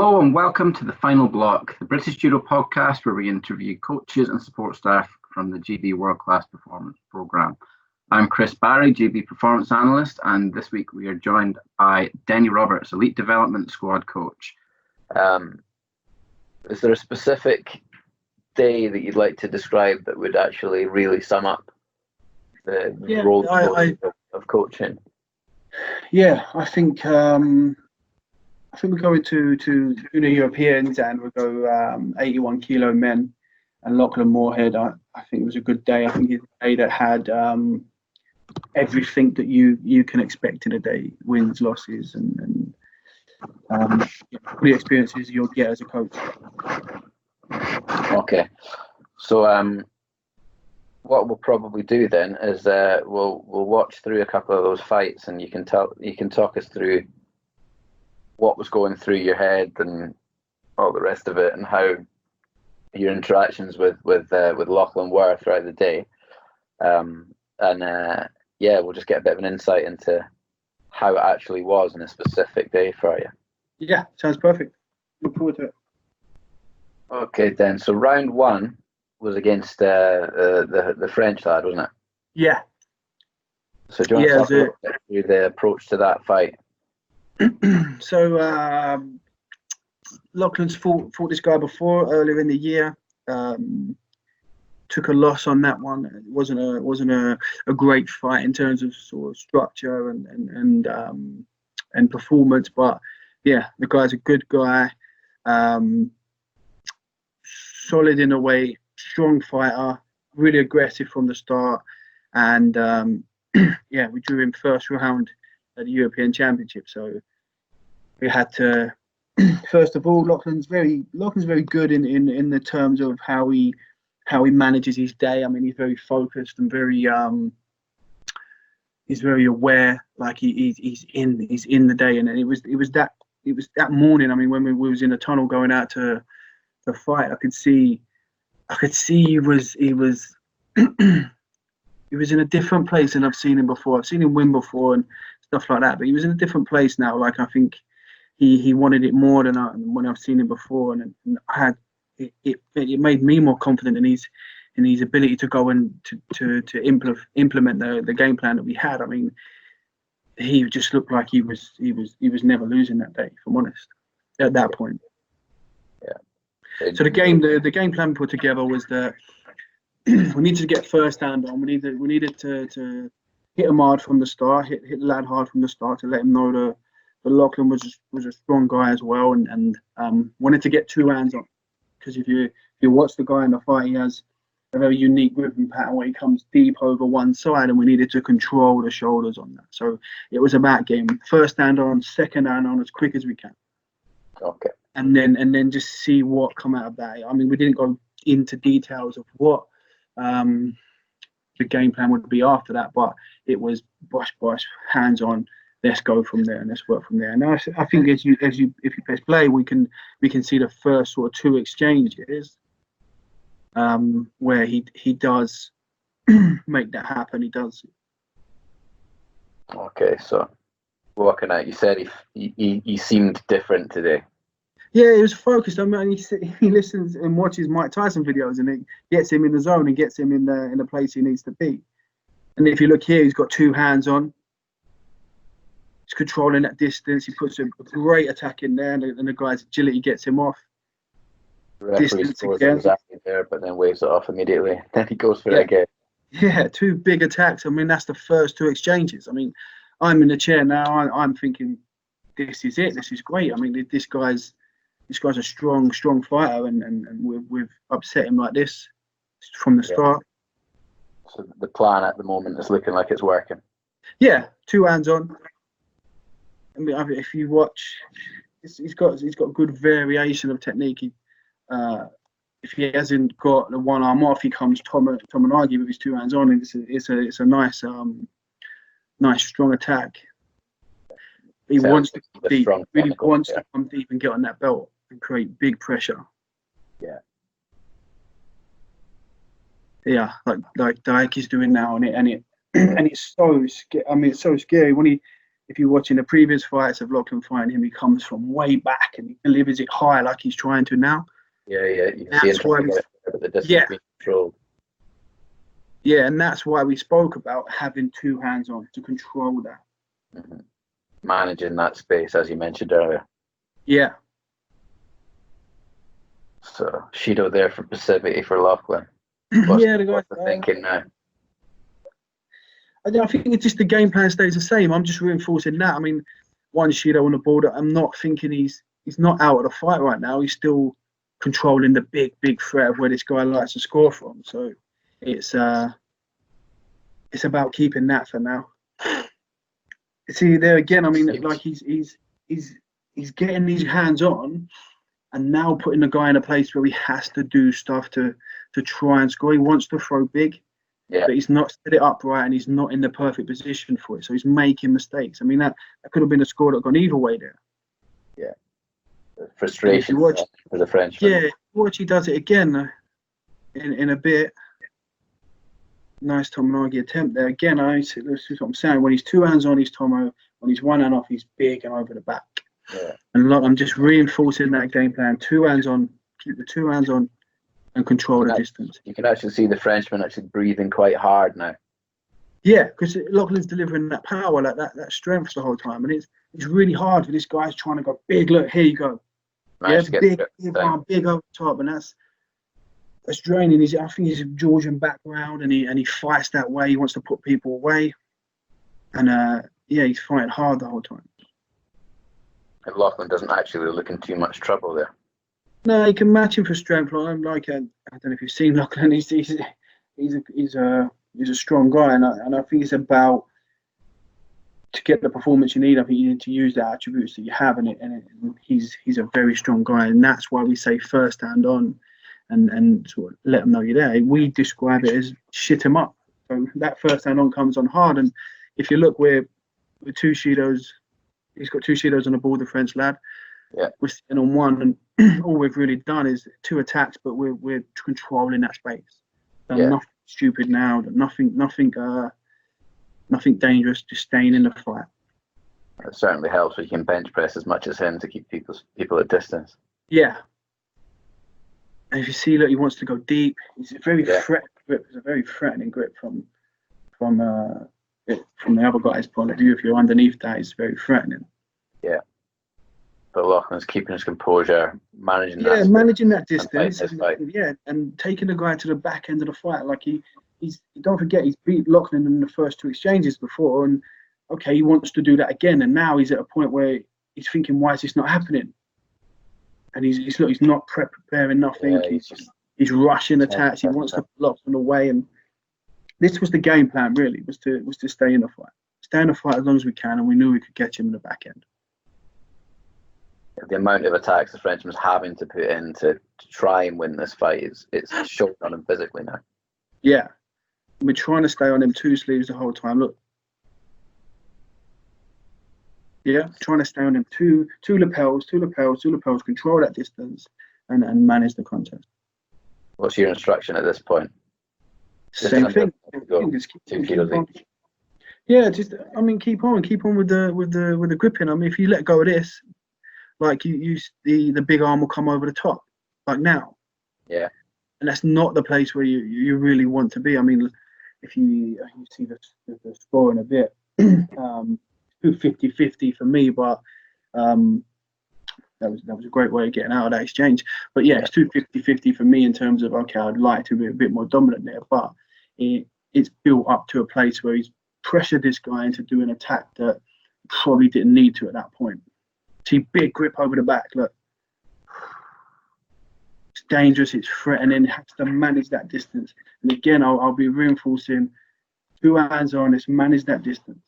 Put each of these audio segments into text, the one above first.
Hello and welcome to the Final Block, the British Judo podcast where we interview coaches and support staff from the GB World Class Performance Programme. I'm Chris Barry, GB Performance Analyst, and this week we are joined by Denny Roberts, Elite Development Squad Coach. Is there a specific day that you'd like to describe that would actually really sum up the role of coaching? Yeah, I think we're going to Judo Europeans and we'll go 81 kilo men and Lachlan Moorhead. I think it was a good day. I think it's a day that had everything that you can expect in a day: wins, losses, and the experiences you'll get as a coach. Okay, so what we'll probably do then is we'll watch through a couple of those fights, and you can talk us through what was going through your head and all the rest of it, and how your interactions with Lachlan were throughout the day. We'll just get a bit of an insight into how it actually was in a specific day for you. Yeah, sounds perfect. Look forward to it. Okay, then. So round one was against the French lad, wasn't it? Yeah. So do you want to talk through the approach to that fight? So Lachlan's fought this guy before earlier in the year. Took a loss on that one. It wasn't a great fight in terms of sort of structure and performance, but yeah, the guy's a good guy. Solid in a way, strong fighter, really aggressive from the start, and we drew him first round at the European Championship. So we had to first of all, Lachlan's very good in the terms of how he manages his day. I mean, he's very focused and he's very aware. Like he's in the day, and it was that morning. I mean, when we was in the tunnel going out to fight, I could see he was he was in a different place than I've seen him before. I've seen him win before and stuff like that, but he was in a different place now. Like, I think he wanted it more than when I've seen him before, and I had it made me more confident in his ability to go and to implement the game plan that we had. I mean, he just looked like he was never losing that day, if I'm honest, at that point. Yeah. So the game plan we put together was that we needed to get first hand on. We needed to hit him hard from the start, hit the lad hard from the start to let him know that Lachlan was a strong guy as well, and wanted to get two hands on. Because if you watch the guy in the fight, he has a very unique rhythm pattern where he comes deep over one side, and we needed to control the shoulders on that. So it was about getting first hand on, second hand on as quick as we can. Okay. And then just see what come out of that. I mean, we didn't go into details of what the game plan would be after that, but it was brush, hands on. Let's go from there and let's work from there. And I think if you press play, we can see the first sort of two exchanges where he does make that happen. He does. Okay, so walking out, you said he seemed different today. Yeah, he was focused. I mean, he listens and watches Mike Tyson videos, and it gets him in the zone and gets him in the place he needs to be. And if you look here, he's got two hands on. He's controlling that distance. He puts a great attack in there, and the guy's agility gets him off. The referee scores exactly there, but then waves it off immediately. Then he goes for it again. Yeah, two big attacks. I mean, that's the first two exchanges. I mean, I'm in the chair now. I'm thinking, this is it. This is great. I mean, this guy's a strong fighter, and we've upset him like this from the start. So the plan at the moment is looking like it's working. Yeah, two hands on. I mean, if you watch, he's got good variation of technique. If he hasn't got the one arm off, he comes Tom and Argy with his two hands on, and it's a nice strong attack. He wants to come deep, really wants to come deep and get on that belt and create big pressure. Yeah, like Dyke is doing now, and it's so scary. I mean, it's so scary when if you're watching the previous fights of Lachlan fighting him, he comes from way back and he delivers it high like he's trying to now. Yeah. You can see him trying to get it, but the distance being controlled. Yeah, and that's why we spoke about having two hands on to control that. Mm-hmm. Managing that space, as you mentioned earlier. Yeah. So Shido there for passivity for Lachlan. The guys thinking now. I think it's just the game plan stays the same. I'm just reinforcing that. I mean, one Shido on the board. I'm not thinking he's not out of the fight right now. He's still controlling the big threat of where this guy likes to score from. So it's about keeping that for now. See there again. I mean, like he's getting these hands on, and now putting the guy in a place where he has to do stuff to try and score. He wants to throw big, but he's not set it up right, and he's not in the perfect position for it. So he's making mistakes. I mean, that could have been a score that gone either way there. Yeah, frustration for the Frenchman. Yeah, watch he does it again in a bit. Nice Tomonagi attempt there. Again, this is what I'm saying. When he's two hands on, he's Tomo. When he's one hand off, he's big and over the back. Yeah. And I'm just reinforcing that game plan. Two hands on, keep the two hands on, and control the distance. You can actually see the Frenchman actually breathing quite hard now. Yeah, because Lachlan's delivering that power, like that strength the whole time. And it's really hard for this guy's trying to go big. Look, here you go. Nice big arm, big over top. And that's draining. I think he's a Georgian background, and he fights that way. He wants to put people away, and he's fighting hard the whole time. And Lachlan doesn't actually look in too much trouble there. No, he can match him for strength. I don't know if you've seen Lachlan. He's a strong guy, and I think it's about to get the performance you need. I think you need to use the attributes that you have, and he's a very strong guy, and that's why we say first hand on. And sort of let them know you're there. We describe it as shit him up. So that first hand on comes on hard. And if you look, we're two Shidos. He's got two Shidos on the board, the French lad. Yeah. We're sitting on one, and all we've really done is two attacks, but we're controlling that space. Nothing stupid now. Nothing dangerous. Just staying in the fight. It certainly helps if you can bench press as much as him to keep people at distance. Yeah. And if you see, look, he wants to go deep. It's a very threatening grip. It's a very threatening grip from the other guy's point of view. If you're underneath that, it's very threatening. Yeah. But Lachlan's keeping his composure, managing that distance. And taking the guy to the back end of the fight. Like he's don't forget, he's beat Lachlan in the first two exchanges before, and okay, he wants to do that again. And now he's at a point where he's thinking, why is this not happening? And he's not preparing nothing. Yeah, he's rushing attacks. He wants to block them away. And this was the game plan, really, was to stay in the fight. Stay in the fight as long as we can, and we knew we could catch him in the back end. The amount of attacks the Frenchman's having to put in to try and win this fight it's showing on him physically now. Yeah. We're trying to stay on him two sleeves the whole time. Look. Yeah, trying to stay on him. Two lapels, control that distance and manage the contest. What's your instruction at this point? Same thing. Yeah, keep on with the gripping. I mean, if you let go of this, like the big arm will come over the top, like now. Yeah. And that's not the place where you really want to be. I mean, if you see the score in a bit. 50-50 for me, but that was a great way of getting out of that exchange. But yeah, it's 50-50 for me in terms of, okay, I'd like to be a bit more dominant there, but it's built up to a place where he's pressured this guy into doing an attack that probably didn't need to at that point. See, big grip over the back, look. It's dangerous, it's threatening, has to manage that distance. And again, I'll be reinforcing two hands on this, manage that distance.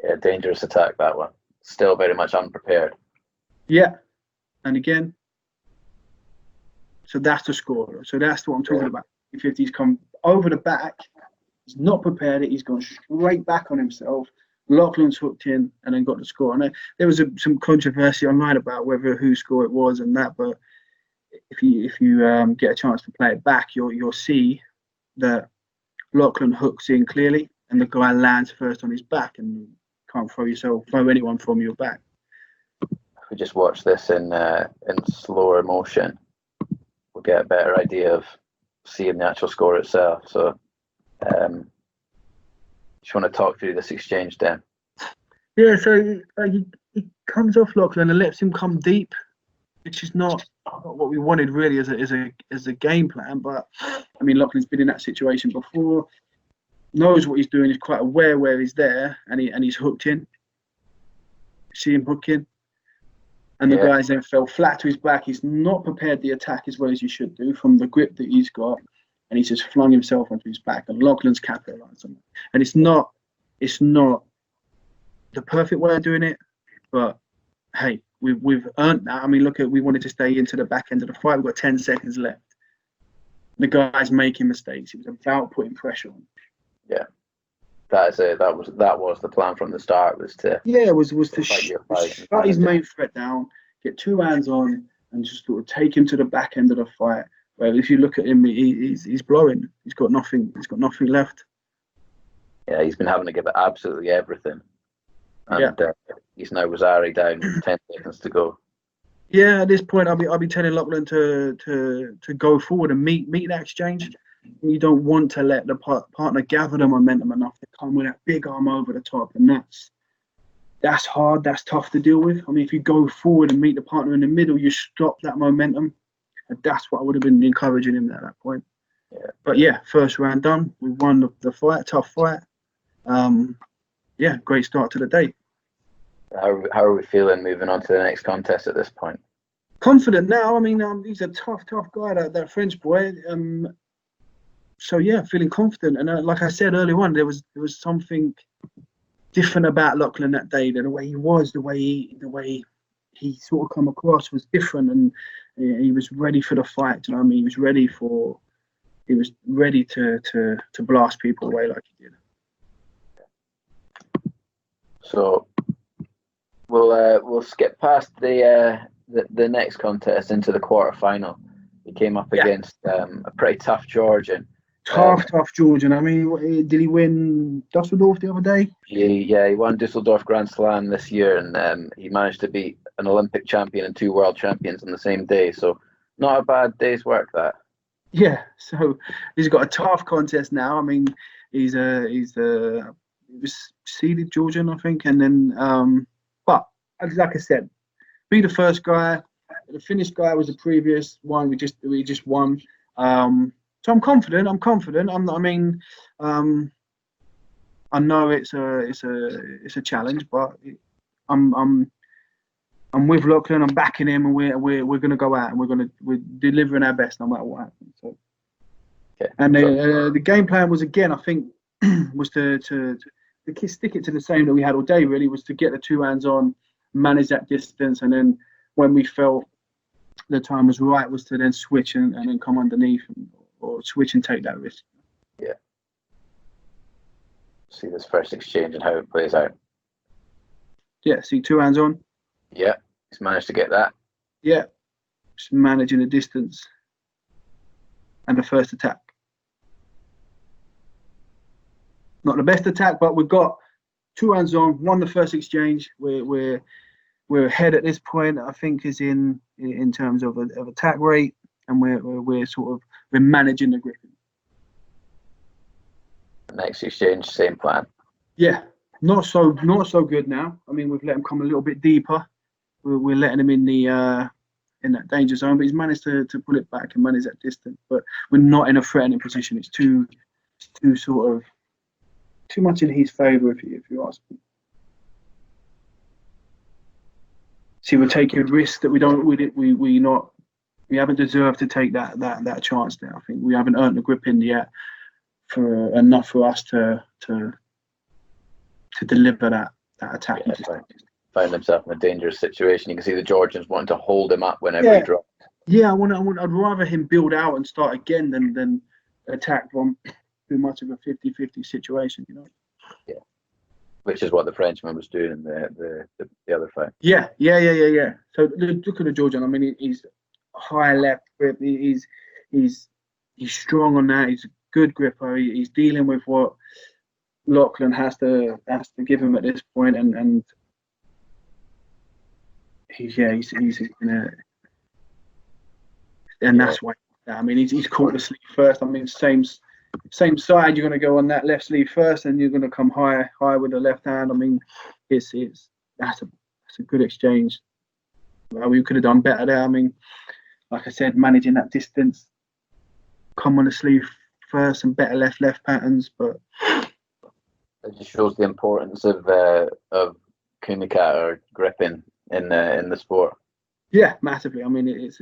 Yeah, dangerous attack, that one. Still very much unprepared. Yeah. And again, so that's the score. So that's what I'm talking about. If he's come over the back, he's not prepared it, he's gone straight back on himself. Lachlan's hooked in and then got the score. And there was some controversy online about whose score it was and that, but if you get a chance to play it back, you'll see that Lachlan hooks in clearly and the guy lands first on his back, and can't throw anyone from your back. If we just watch this in slower motion, we'll get a better idea of seeing the actual score itself. So, just want to talk through this exchange, Dan. Yeah, so he comes off Lachlan and lets him come deep, which is not what we wanted really as a game plan. But I mean, Lachlan's been in that situation before, knows what he's doing, he's quite aware where he's there, and he's hooked in. See him hook in, and the guys then fell flat to his back. He's not prepared the attack as well as he should do from the grip that he's got, and he's just flung himself onto his back. And Lachlan's capitalised on it. And it's not the perfect way of doing it, but hey, we've earned that. I mean, we wanted to stay into the back end of the fight. We've got 10 seconds left. The guy's making mistakes. It was about putting pressure on. Yeah, that was the plan from the start. Was to shut his main threat down, get 2 hands on, and just sort of take him to the back end of the fight. Well, if you look at him, he's blowing. He's got nothing. He's got nothing left. Yeah, he's been having to give it absolutely everything. And he's now Rosari down 10 seconds to go. Yeah, at this point, I'll be telling Lachlan to go forward and meet that exchange. You don't want to let the partner gather the momentum enough to come with that big arm over the top, and that's hard. That's tough to deal with. I mean, if you go forward and meet the partner in the middle, you stop that momentum, and that's what I would have been encouraging him at that point. Yeah. But yeah, first round done. We won the fight. Tough fight. Great start to the day. How are we feeling moving on to the next contest at this point? Confident now. I mean, he's a tough guy, that French boy. So yeah, feeling confident. And like I said earlier on, there was something different about Lachlan that day. The way he was, the way he sort of come across was different, and he was ready for the fight. You know what I mean? He was ready to blast people away like he did. So we'll skip past the next contest into the quarterfinal. He came up against a pretty tough Georgian. Tough Georgian. I mean, did he win Dusseldorf the other day? He won Dusseldorf Grand Slam this year, and he managed to beat an Olympic champion and 2 world champions on the same day. So not a bad day's work, that. Yeah. So he's got a tough contest now. I mean, he was seeded Georgian, I think, and then but like I said, be the first guy. The Finnish guy was the previous one. We just won. So I'm confident. I know it's a challenge, but I'm with Lachlan. I'm backing him, and we're going to go out and we're delivering our best no matter what happens. So. Okay. And the game plan was, again, I think, was to stick it to the same that we had all day. Really, was to get the 2 hands on, manage that distance, and then when we felt the time was right, was to then switch and then come underneath or switch and take that risk. Yeah. See this first exchange and how it plays out. Yeah. See 2 hands on. Yeah, he's managed to get that. Yeah. Just managing the distance and the first attack. Not the best attack, but we've got 2 hands on, won the first exchange. We're ahead at this point, I think, is in terms of attack rate, and we're managing the gripping. Next exchange, same plan. Yeah, not so good now. I mean, we've let him come a little bit deeper. We're letting him in that danger zone, but he's managed to pull it back and manage that distance. But we're not in a threatening position. It's too much in his favour, if you ask me. See, we're taking a risk that we haven't deserved to take that chance there. I think we haven't earned the grip in yet for enough for us to deliver that attack. Yeah, found himself in a dangerous situation. You can see the Georgians wanting to hold him up whenever he dropped. Yeah, I'd rather him build out and start again than attack from too much of a 50-50 situation, you know. Yeah, which is what the Frenchman was doing in the other fight. Yeah. So look at the Georgian. I mean, he's high left grip. He's strong on that. He's a good gripper. He's dealing with what Lachlan has to give him at this point, and he's gonna, and that's why. I mean, he's caught the sleeve first. I mean, same side. You're gonna go on that left sleeve first, and you're gonna come high with the left hand. I mean, that's a good exchange. We could have done better there. I mean, like I said, managing that distance, come on the sleeve first, and better left patterns. But it just shows the importance of kunika or gripping in the sport. Yeah, massively. I mean, it's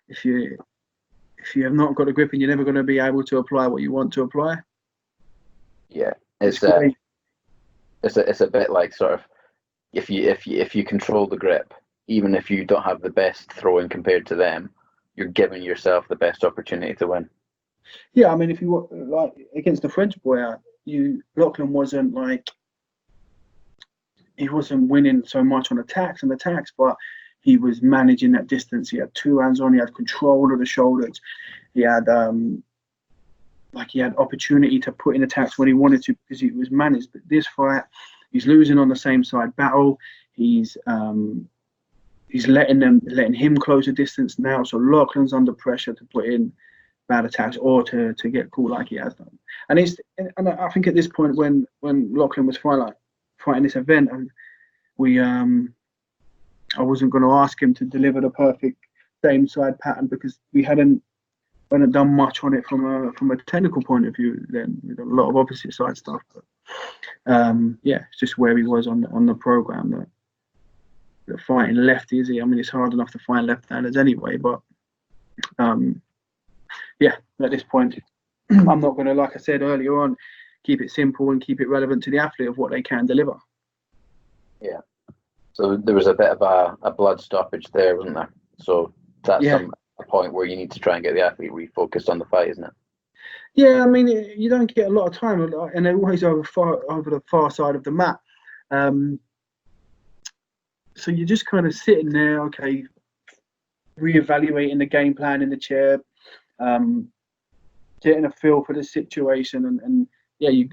if you have not got a gripping, you're never going to be able to apply what you want to apply. Yeah, it's a bit like sort of if you control the grip, even if you don't have the best throwing compared to them, you're giving yourself the best opportunity to win. Yeah, I mean, if you like against the French boy, Lachlan wasn't winning so much on attacks, but he was managing that distance. He had two hands on. He had control of the shoulders. He had opportunity to put in attacks when he wanted to because he was managed. But this fight, he's losing on the same side battle. He's letting him close the distance now. So Lachlan's under pressure to put in bad attacks or to get caught like he has done. And I think at this point when Lachlan was fighting this event, and I wasn't going to ask him to deliver the perfect same side pattern because we hadn't done much on it from a technical point of view. Then we did a lot of opposite side stuff. But it's just where he was on the program. That fighting lefties, I mean, it's hard enough to find left-handers anyway. But at this point, I'm not going to, like I said earlier on, keep it simple and keep it relevant to the athlete of what they can deliver. Yeah. So there was a bit of a blood stoppage there, wasn't there? So that's a point where you need to try and get the athlete refocused on the fight, isn't it? Yeah, I mean, you don't get a lot of time, and they're always over the far side of the mat. So you're just kind of sitting there, okay, reevaluating the game plan in the chair, getting a feel for the situation, and you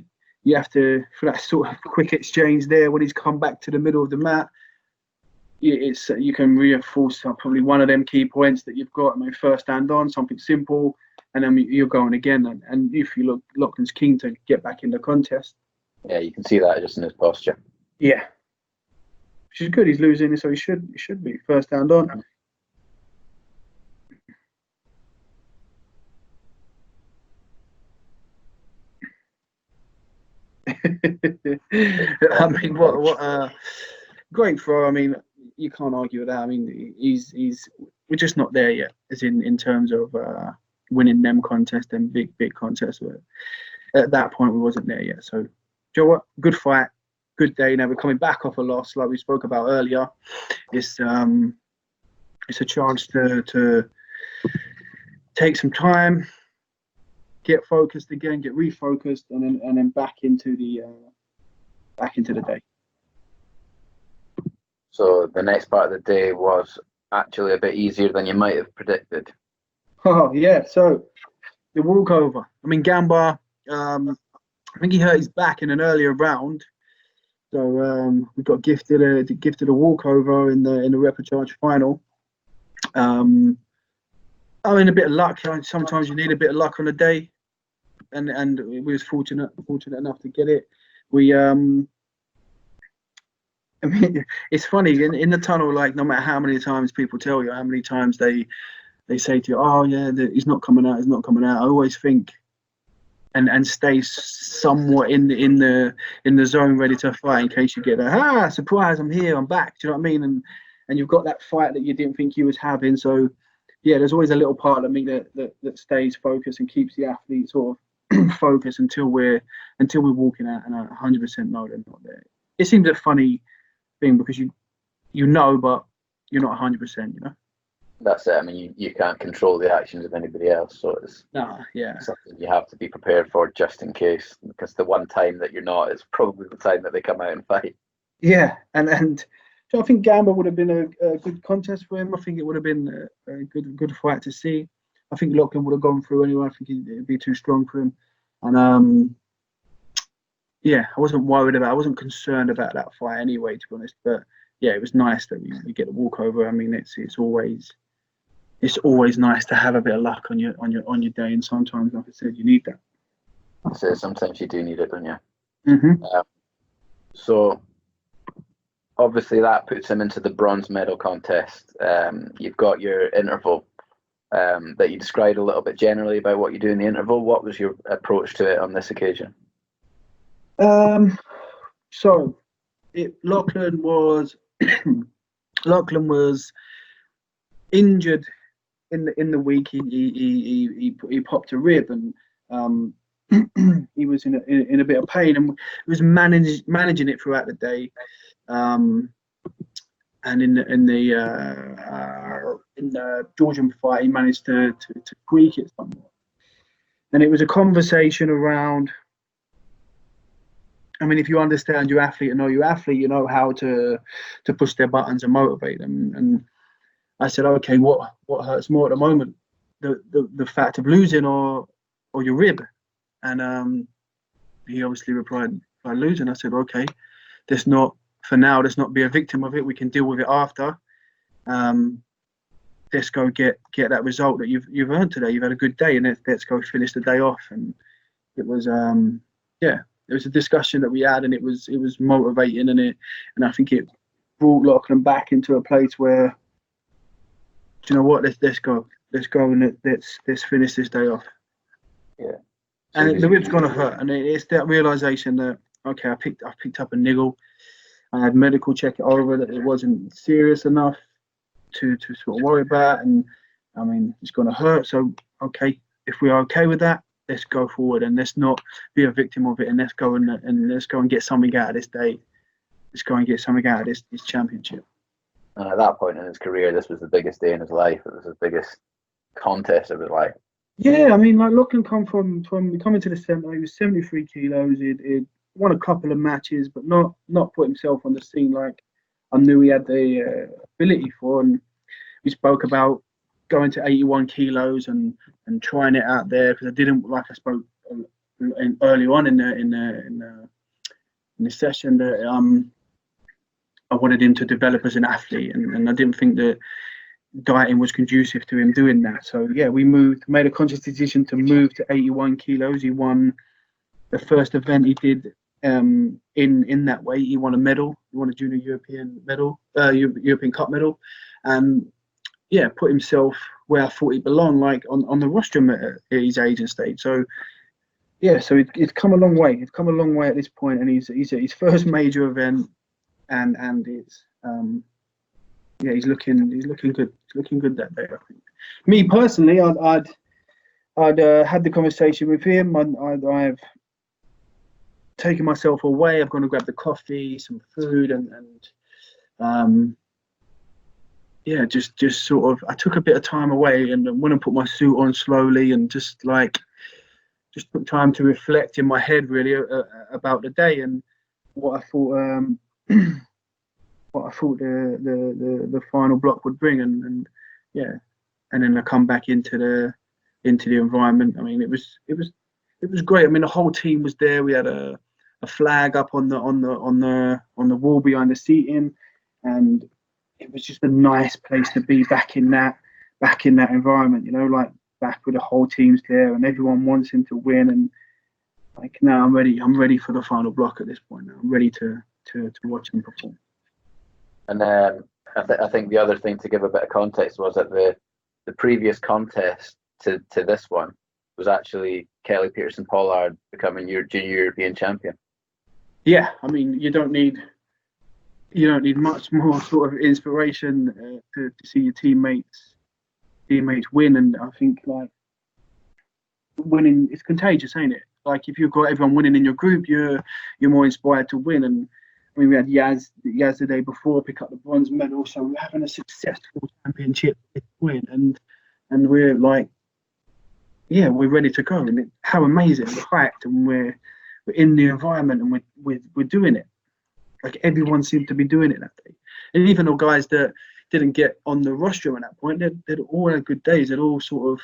have to, for that sort of quick exchange there when he's come back to the middle of the mat. You can reinforce probably one of them key points that you've got. I mean, first hand on, something simple, and then you're going again. And if you look, Lachlan's keen to get back in the contest. Yeah, you can see that just in his posture. Yeah, which is good. He's losing, so he should be first hand on. I mean, what great throw. I mean, you can't argue with that. I mean, we're just not there yet, as in terms of winning them contests and big contests. At that point, we wasn't there yet. So, do you know what? Good fight, good day. Now we're coming back off a loss, like we spoke about earlier. It's a chance to take some time, get focused again, get refocused, and then back into the day. So the next part of the day was actually a bit easier than you might have predicted. Oh yeah, so the walkover. I mean, Gamba, I think he hurt his back in an earlier round, so we got gifted a walkover in the repechage final. I mean, a bit of luck. Sometimes you need a bit of luck on a day, and we was fortunate enough to get it. I mean, it's funny in the tunnel. Like, no matter how many times people tell you, how many times they say to you, "Oh yeah, he's not coming out. He's not coming out." I always think and stay somewhat in the zone, ready to fight in case you get a surprise. I'm here. I'm back. Do you know what I mean? And you've got that fight that you didn't think you was having. So yeah, there's always a little part of me that stays focused and keeps the athlete sort of focused until we're walking out, and I 100% know they're not there. It seems a funny thing because you know, but you're not 100%. You know. That's it. I mean, you can't control the actions of anybody else, so it's something you have to be prepared for just in case. Because the one time that you're not is probably the time that they come out and fight. Yeah, and so I think Gamba would have been a good contest for him. I think it would have been a good fight to see. I think Lachlan would have gone through anyway. I think it'd be too strong for him. And yeah, I wasn't worried about. I wasn't concerned about that fight anyway, to be honest. But yeah, it was nice that we get the walkover. I mean, it's always nice to have a bit of luck on your day, and sometimes, like I said, you need that. So sometimes you do need it, don't you? Mm-hmm. So obviously that puts him into the bronze medal contest. You've got your interval that you described a little bit generally about what you do in the interval. What was your approach to it on this occasion? So Lachlan was injured in the week. He popped a rib, and he was in a bit of pain, and he was managing it throughout the day. And in the Georgian fight, he managed to tweak it somewhat. And it was a conversation around. I mean, if you understand your athlete and know your athlete, you know how to push their buttons and motivate them. And I said, okay, what hurts more at the moment, the fact of losing or your rib? And he obviously replied, by losing. I said, okay, let's not be a victim of it. We can deal with it after. Let's go get that result that you've earned today. You've had a good day, and let's go finish the day off. And it was it was a discussion that we had, and it was motivating, and I think it brought Lachlan back into a place where, do you know what, let's go and let's finish this day off. Yeah. And the rib's gonna hurt, and it's that realization that, okay, I picked up a niggle. I had medical check it over that it wasn't serious enough to sort of worry about, and I mean, it's gonna hurt. So okay, if we're okay with that, let's go forward, and let's not be a victim of it, and let's go and get something out of this day. Let's go and get something out of this championship. And at that point in his career, this was the biggest day in his life. It was the biggest contest of his life. Yeah, I mean, like Lachlan come from coming to the centre. He was 73 kilos. He'd won a couple of matches, but not put himself on the scene like I knew he had the ability for. And we spoke about going to 81 kilos and trying it out there, because I didn't, like I spoke early on in the session, that I wanted him to develop as an athlete, and I didn't think that dieting was conducive to him doing that. So yeah, we made a conscious decision to move to 81 kilos. He won the first event he did in that weight. He won a medal. He won a junior European medal, European Cup medal, and yeah, put himself where I thought he belonged, like on the rostrum at his age and stage. So yeah, so it's come a long way. It's come a long way at this point, and he's at his first major event, and it's yeah, he's looking good. He's looking good that day, I think. Me personally, I'd had the conversation with him. I've taken myself away. I've gone to grab the coffee, some food, and yeah, just sort of, I took a bit of time away and went and put my suit on slowly, and just took time to reflect in my head really about the day and what I thought the final block would bring, and yeah, and then I come back into the environment. I mean, it was great. I mean, the whole team was there. We had a flag up on the wall behind the seating, and it was just a nice place to be back in that environment, you know, like back with the whole team's there and everyone wants him to win. And like, now I'm ready for the final block at this point. Now I'm ready to watch him perform. And I think the other thing to give a bit of context was that the previous contest to this one was actually Kelly Peterson-Pollard becoming your junior European champion. Yeah, I mean, you don't need much more sort of inspiration to see your teammates win. And I think, like, winning is contagious, ain't it? Like, if you've got everyone winning in your group, you're more inspired to win. And I mean, we had Yaz the day before pick up the bronze medal, so we're having a successful championship win, and we're like, yeah, we're ready to go. And how amazing, we're hyped, and we're in the environment, and we're doing it. Like, everyone seemed to be doing it that day. And even the guys that didn't get on the rostrum at that point, they'd all had good days. They'd all sort of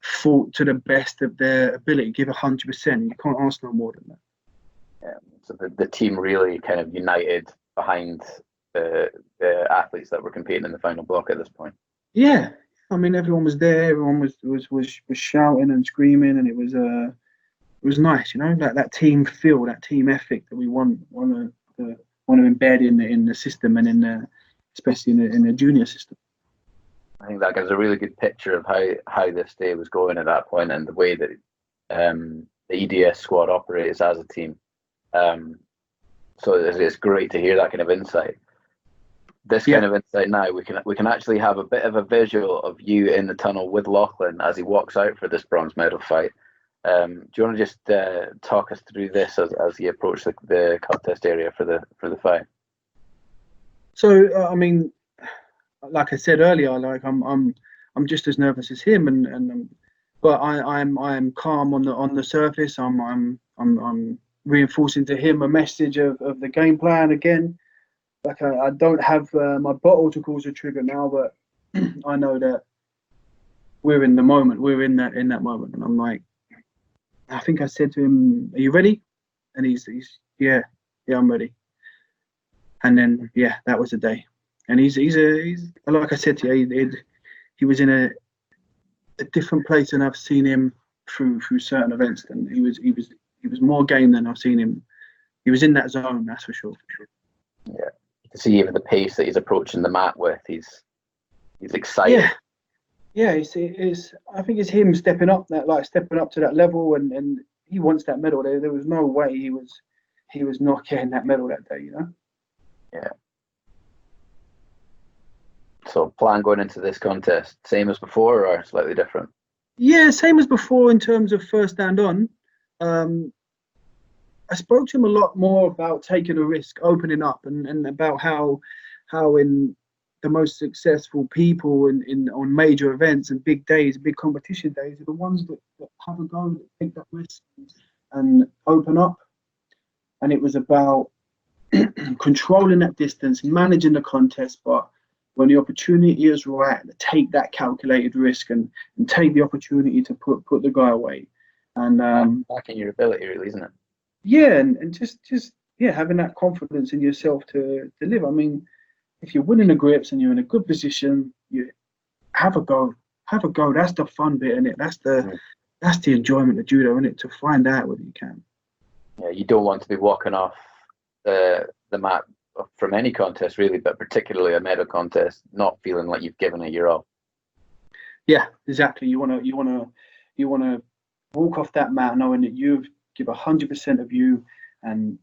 fought to the best of their ability, give 100%. You can't ask no more than that. So the team really kind of united behind the athletes that were competing in the final block at this point. Yeah, I mean, everyone was there. Everyone was shouting and screaming, and it was nice, that team feel, that team ethic that we want to embed in the system and especially in the junior system. I think that gives a really good picture of how this day was going at that point and the way that the EDS squad operates as a team. So it's great to hear that kind of insight. This kind of insight now, we can actually have a bit of a visual of you in the tunnel with Lachlan as he walks out for this bronze medal fight. Do you want to just talk us through this as he approached the contest area for the fight? So I mean, like I said earlier, like I'm just as nervous as him, but I'm calm on the surface. I'm reinforcing to him a message of the game plan again. Like I don't have my bottle to cause a trigger now, but I know that we're in the moment. We're in that moment, and I'm like, I think I said to him, "Are you ready?" And he's yeah, I'm ready. And then that was the day. And he's like I said to you, he was in a different place than I've seen him through certain events. And he was more game than I've seen him. He was in that zone, that's for sure. Yeah, you can see even the pace that he's approaching the mat with. He's excited. Yeah. It's I think it's him stepping up to that level, and he wants that medal. There was no way he was not getting that medal that day, Yeah. So plan going into this contest, same as before or slightly different? Yeah, same as before in terms of first stand on. I spoke to him a lot more about taking a risk, opening up, and about how in the most successful people on major events and big days, big competition days, are the ones that have a go, that take that risk and open up. And it was about controlling that distance, managing the contest, but when the opportunity is right, to take that calculated risk and take the opportunity to put the guy away. And back in your ability, really, isn't it? Yeah, and just having that confidence in yourself to deliver. I mean, if you're winning the grips and you're in a good position, you have a go. That's the fun bit in it. That's the enjoyment of judo in it, to find out whether you can. Yeah, you don't want to be walking off the mat from any contest really, but particularly a medal contest, not feeling like you've given it your all. Yeah, exactly. You wanna walk off that mat knowing that you've give 100% of you, and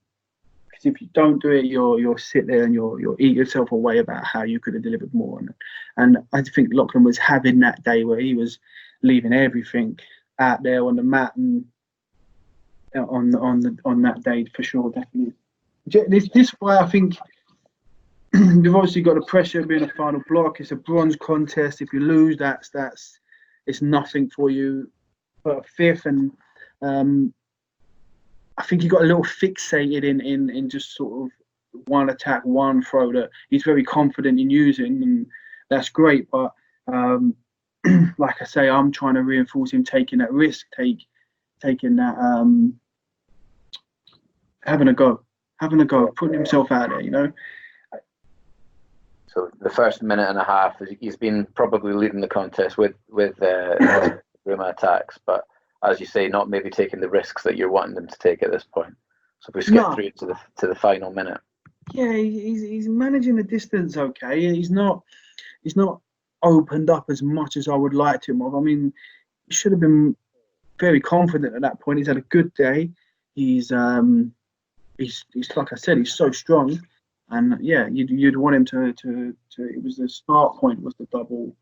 because if you don't do it, you'll sit there and you'll eat yourself away about how you could have delivered more. And I think Lachlan was having that day where he was leaving everything out there on the mat and on that day for sure, definitely. This why I think you've obviously got the pressure of being a final block. It's a bronze contest. If you lose, that's it's nothing for you. But fifth, and I think he got a little fixated in just sort of one attack, one throw that he's very confident in using, and that's great. But like I say, I'm trying to reinforce him taking that risk, taking that, having a go, putting himself out there, So the first minute and a half, he's been probably leading the contest with Ruma attacks, but as you say, not maybe taking the risks that you're wanting them to take at this point. So if we skip through to the final minute. Yeah, he's managing the distance okay. He's not opened up as much as I would like to have. I mean, he should have been very confident at that point. He's had a good day. He's like I said, he's so strong, and yeah, you'd want him to. It was the start point was the double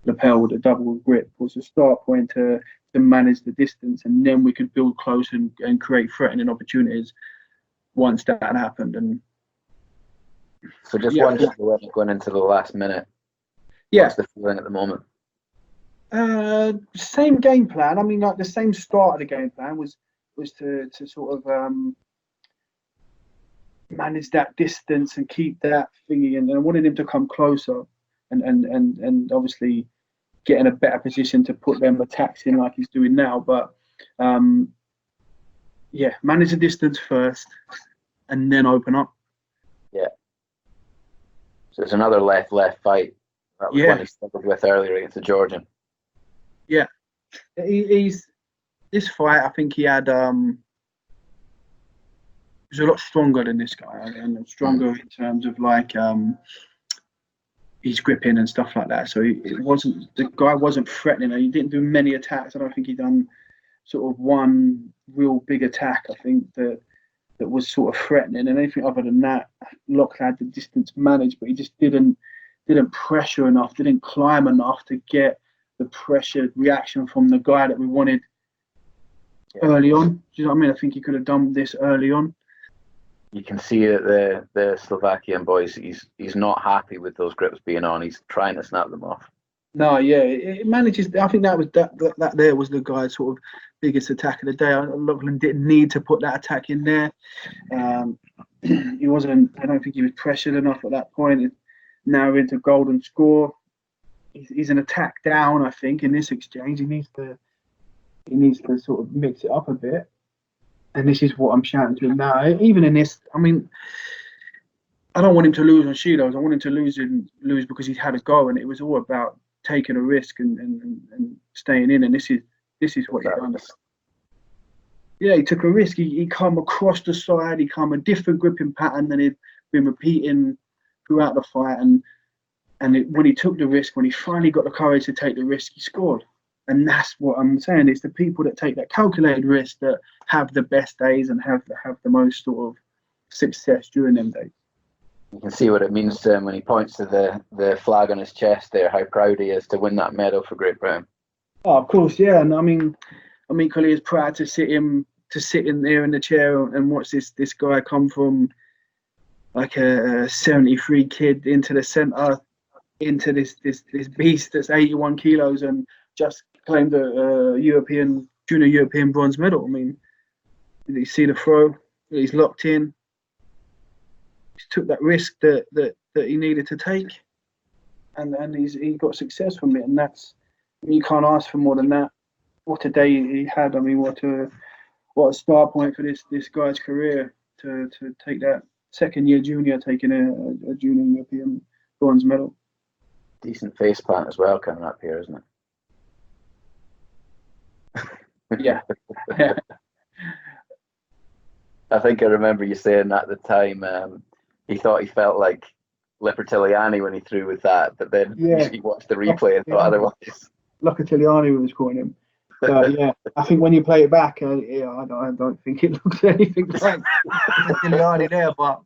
lapel, the double grip was the start point to manage the distance, and then we could build close and create threatening opportunities once that happened. And so just going into the last minute. Yeah. What's the feeling at the moment? Same game plan. I mean, like the same start of the game plan was to sort of manage that distance and keep that thingy, and I wanted him to come closer and obviously get in a better position to put them attacks in like he's doing now. But Yeah, manage the distance first, and then open up. Yeah. So it's another left fight. That was one he struggled with earlier against the Georgian. Yeah, he's this fight. I think he had he was a lot stronger than this guy, and stronger in terms of like his gripping and stuff like that. So the guy wasn't threatening. He didn't do many attacks. I don't think he done sort of one real big attack. I think that was sort of threatening, and anything other than that, Lachlan had the distance managed, but he just didn't pressure enough, didn't climb enough to get the pressure reaction from the guy that we wanted early on. Do you know what I mean? I think he could have done this early on. You can see that the Slovakian boys, he's not happy with those grips being on. He's trying to snap them off. No, yeah, it manages. I think that there was the guy's sort of biggest attack of the day. Lachlan didn't need to put that attack in there. He wasn't. I don't think he was pressured enough at that point. Now into golden score. He's an attack down. I think in this exchange, he needs to sort of mix it up a bit. And this is what I'm shouting to him now. Even in this, I mean, I don't want him to lose on Shidos. I want him to lose because he's had a go, and it was all about taking a risk and staying in. And this is what he done. Yeah, he took a risk. He come across the side. He come a different gripping pattern than he'd been repeating throughout the fight. And when he took the risk, when he finally got the courage to take the risk, he scored. And that's what I'm saying. It's the people that take that calculated risk that have the best days and have the most sort of success during them days. You can see what it means to him when he points to the flag on his chest there, how proud he is to win that medal for Great Britain. Oh, of course, yeah. And I mean, I'm equally as proud to sit in there in the chair and watch this guy come from like a 73 kid into the centre, into this beast that's 81 kilos and just claimed a junior European bronze medal. I mean, did you see the throw? He's locked in. He took that risk that he needed to take, and he got success from it. And that's, you can't ask for more than that. What a day he had! I mean, what a start point for this guy's career to take that second year junior, taking a junior European bronze medal. Decent face plant as well coming up here, isn't it? Yeah. I think I remember you saying at the time he thought he felt like Lipertiliani when he threw with that, but then he watched the replay and thought otherwise. Lipertiliani, we was calling him. Yeah, I think when you play it back, I don't think it looks anything like Lipertiliani there, but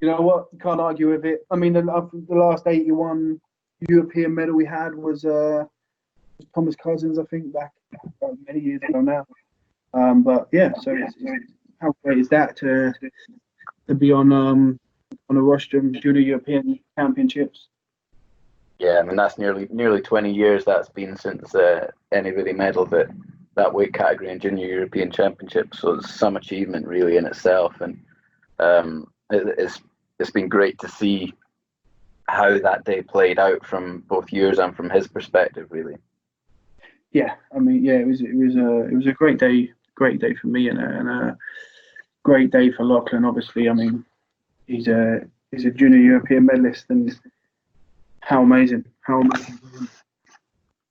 you know what? You can't argue with it. I mean, the last 81 European medal we had was Thomas Cousins, I think, back many years ago now. But yeah, so how great is that to be on a rostrum Junior European Championships? Yeah, I mean that's nearly 20 years that's been since anybody medalled that weight category in Junior European Championships. So it's some achievement really in itself, and it's been great to see how that day played out from both yours and from his perspective, really. Yeah, I mean, yeah, it was a great day for me and a great day for Lachlan. Obviously, I mean, he's a junior European medalist, and how amazing.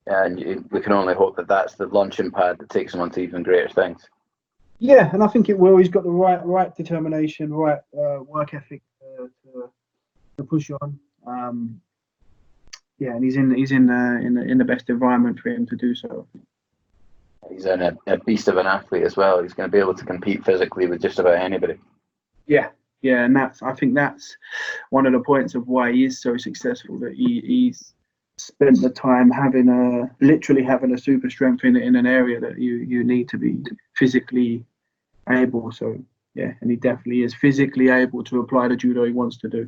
Yeah, and we can only hope that that's the launching pad that takes him on to even greater things. Yeah, and I think it will. He's got the right determination, right work ethic to push on. Yeah, and he's in the best environment for him to do so. He's a beast of an athlete as well. He's going to be able to compete physically with just about anybody. Yeah, and I think that's one of the points of why he is so successful. That he's spent the time literally having a super strength in an area that you need to be physically able. So yeah, and he definitely is physically able to apply the judo he wants to do.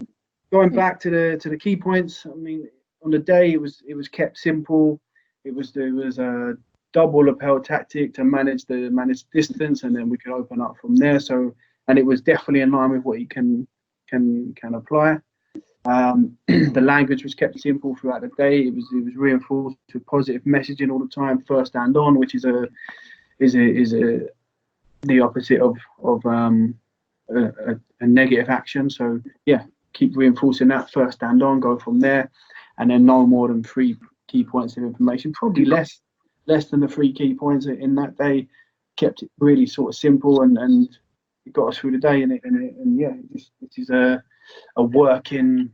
Going back to the key points, I mean, on the day it was kept simple. It was a double lapel tactic to manage distance, and then we could open up from there. So, and it was definitely in line with what he can apply. The language was kept simple throughout the day. It was reinforced with positive messaging all the time. First hand on, which is a the opposite of a negative action. So yeah, keep reinforcing that first stand on, go from there, and then no more than 3 key points of information. Probably less than the 3 key points in that day. Kept it really sort of simple and it got us through the day. And yeah, this is a working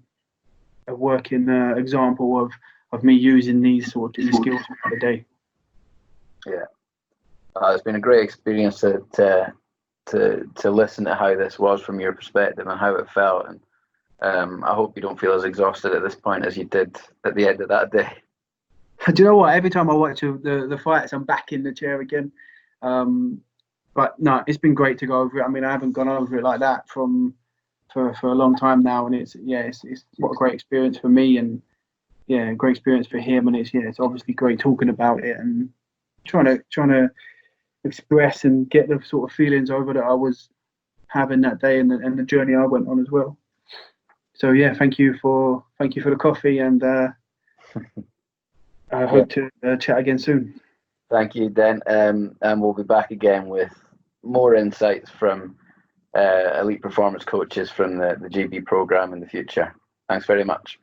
example of me using these sort of skills for the day. Yeah, it's been a great experience to listen to how this was from your perspective and how it felt. And I hope you don't feel as exhausted at this point as you did at the end of that day. Do you know what? Every time I watch the fights, I'm back in the chair again. But no, it's been great to go over it. I mean, I haven't gone over it like that for a long time now, and it's what a great experience for me, and yeah, great experience for him, and it's obviously great talking about it and trying to express and get the sort of feelings over that I was having that day and the journey I went on as well. So yeah, thank you for the coffee, and I hope to chat again soon. Thank you, Den. And we'll be back again with more insights from elite performance coaches from the GB program in the future. Thanks very much.